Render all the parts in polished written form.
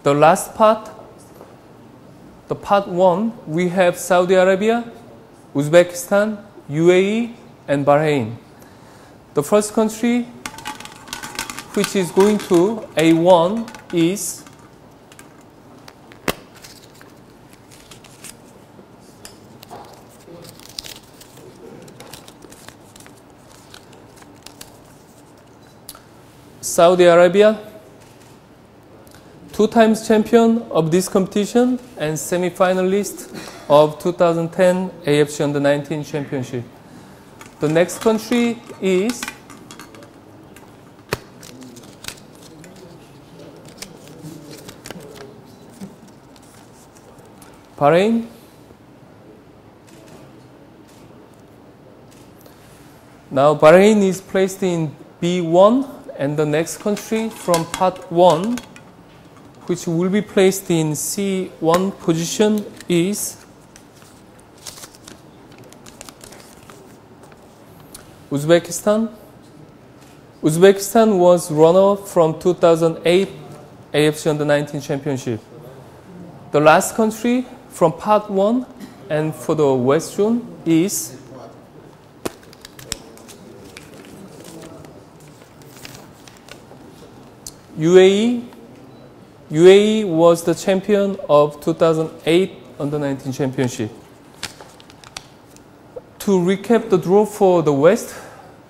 The last part, the part 1, we have Saudi Arabia, Uzbekistan, UAE, and Bahrain. The first country which is going to A1 is Saudi Arabia, 2 times champion of this competition and semi-finalist of 2010 AFC U19 Championship. The next country is Bahrain. Now Bahrain is placed in B1, and the next country from part 1, which will be placed in C1 position, is Uzbekistan. Uzbekistan was runner-up from 2008 AFC U19 Championship. The last country from part 1 and for the West zone is UAE. UAE was the champion of 2008 Under-19 Championship. To recap the draw for the West,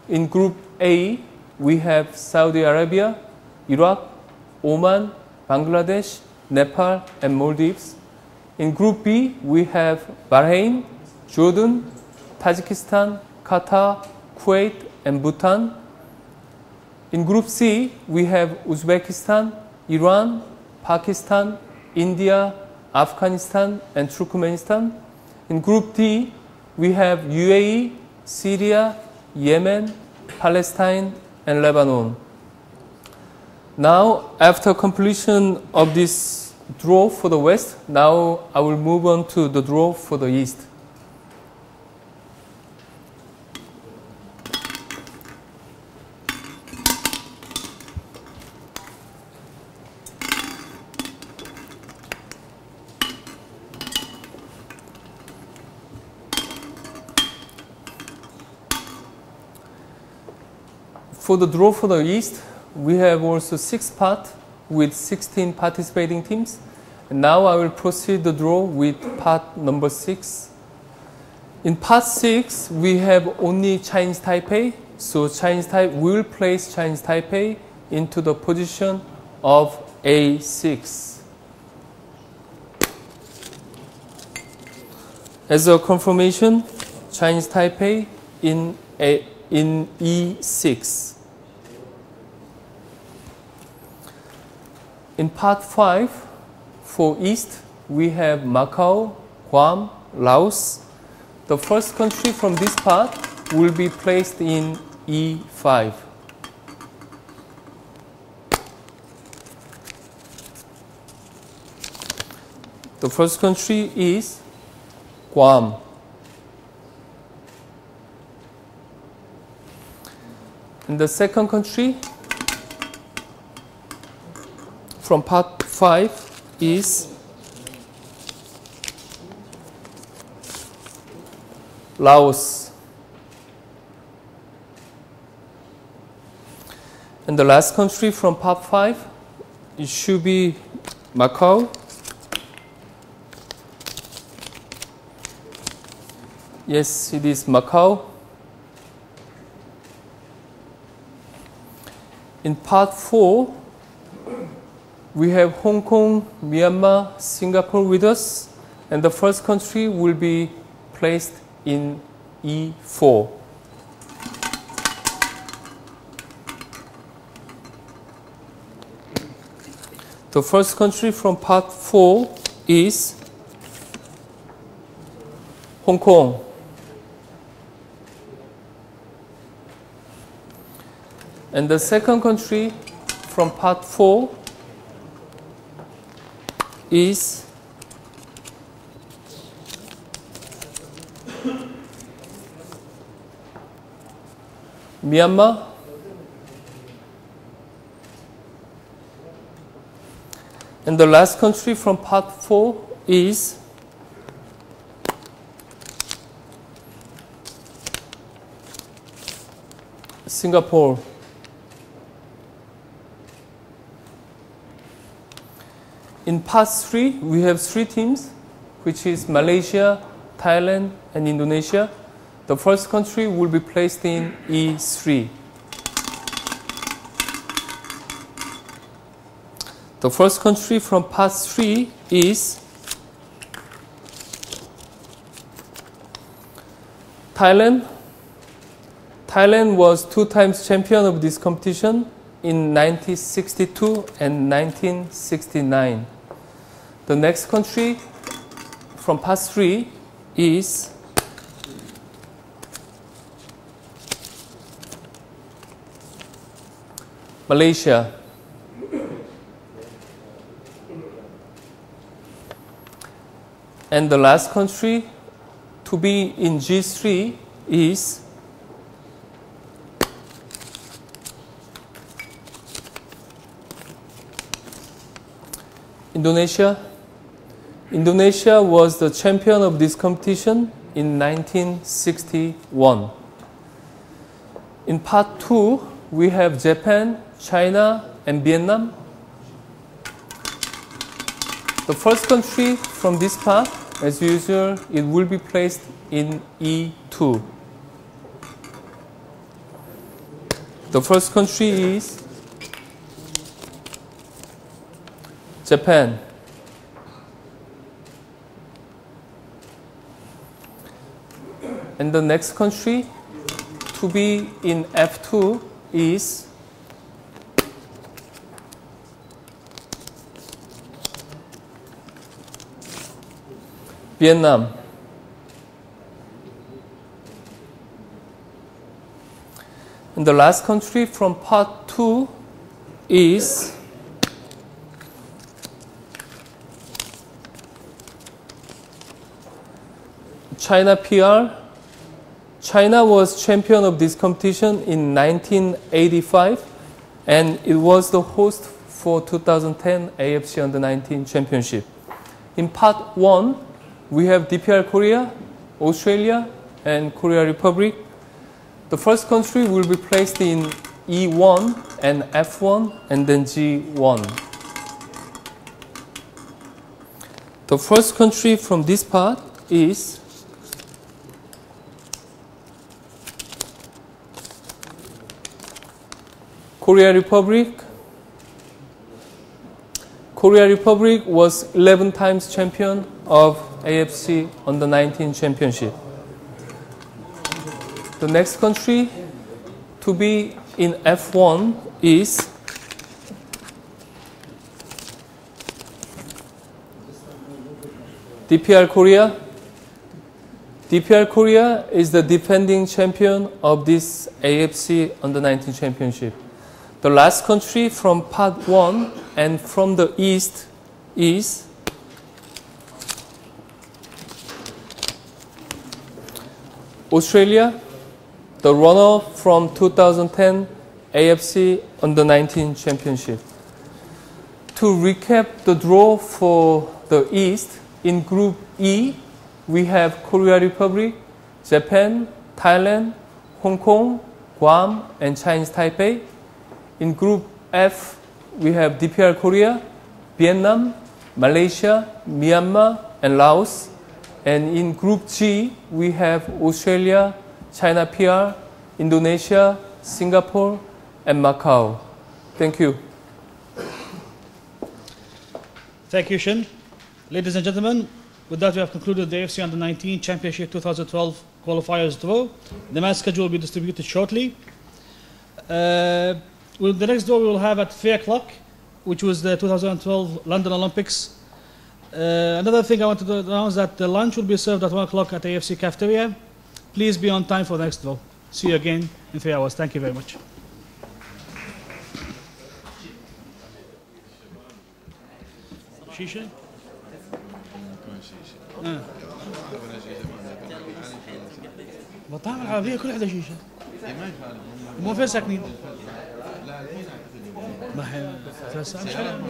in Group A, we have Saudi Arabia, Iraq, Oman, Bangladesh, Nepal, and Maldives. In Group B, we have Bahrain, Jordan, Tajikistan, Qatar, Kuwait, and Bhutan. In Group C, we have Uzbekistan, Iran, Pakistan, India, Afghanistan, and Turkmenistan. In Group D, we have UAE, Syria, Yemen, Palestine, and Lebanon. Now, after completion of this draw for the West, now I will move on to the draw for the East. For the draw for the East, we have also 6 parts with 16 participating teams. And now I will proceed the draw with part number 6. In part 6, we have only Chinese Taipei. So we will place Chinese Taipei into the position of A6. As a confirmation, Chinese Taipei in E6. In part 5, for East, we have Macau, Guam, Laos. The first country from this part will be placed in E5. The first country is Guam. And the second country from part 5 is Laos. And the last country from part 5, it should be Macau. Yes, it is Macau. In part 4, we have Hong Kong, Myanmar, Singapore with us, and the first country will be placed in E4. The first country from part 4 is Hong Kong. And the second country from part 4 is Myanmar. And the last country from part 4 is Singapore. In part 3, we have 3 teams, which is Malaysia, Thailand, and Indonesia. The first country will be placed in E3. The first country from part 3 is Thailand. Thailand was 2 times champion of this competition in 1962 and 1969. The next country from part 3 is Malaysia. And the last country to be in G3 is Indonesia. Indonesia was the champion of this competition in 1961. In part 2, we have Japan, China, and Vietnam. The first country from this part, as usual, it will be placed in E2. The first country is Japan. And the next country to be in F2 is Vietnam. And the last country from part 2 is China PR. China was champion of this competition in 1985, and it was the host for 2010 AFC Under-19 Championship. In part 1, we have DPR Korea, Australia, and Korea Republic. The first country will be placed in E1 and F1 and then G1. The first country from this part is Korea Republic. Korea Republic was 11 times champion of AFC Under-19 Championship. The next country to be in F1 is DPR Korea. DPR Korea is the defending champion of this AFC Under-19 Championship. The last country from part 1 and from the east is Australia, the runner from 2010 AFC Under-19 Championship. To recap the draw for the east, in Group E, we have Korea Republic, Japan, Thailand, Hong Kong, Guam, and Chinese Taipei. In Group F, we have DPR Korea, Vietnam, Malaysia, Myanmar, and Laos. And in Group G, we have Australia, China PR, Indonesia, Singapore, and Macau. Thank you. Thank you, Shin. Ladies and gentlemen, with that we have concluded the AFC Under-19 Championship 2012 qualifiers draw. The match schedule will be distributed shortly. The next draw we will have at 3 o'clock, which was the 2012 London Olympics. Another thing I wanted to announce that the lunch will be served at 1 o'clock at AFC cafeteria. Please be on time for the next draw. See you again in 3 hours. Thank you very much. Shisha? مطاعم العربية كل حدا شيشة. مو فين ساكنين؟ ما هي 3 ساعات مش على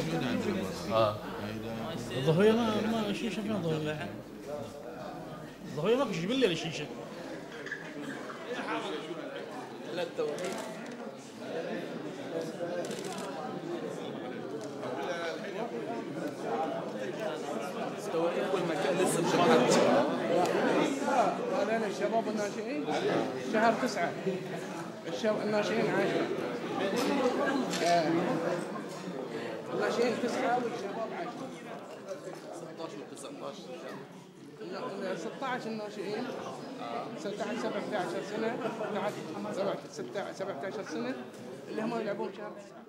الظهرية ما شيشة فين الظهرية؟ الظهرية ما فيش بالليل الشيشة. لا التوحيد. التوقيت والمكان لسه مش محدد. هذول الشباب الناشئين شهر 9 الشباب الناشئين 10 الناشئين 9 والشباب 10 16 و 19 16 الناشئين 16 17 سنة تحت 17 سنة اللي هم يلعبون شهر 9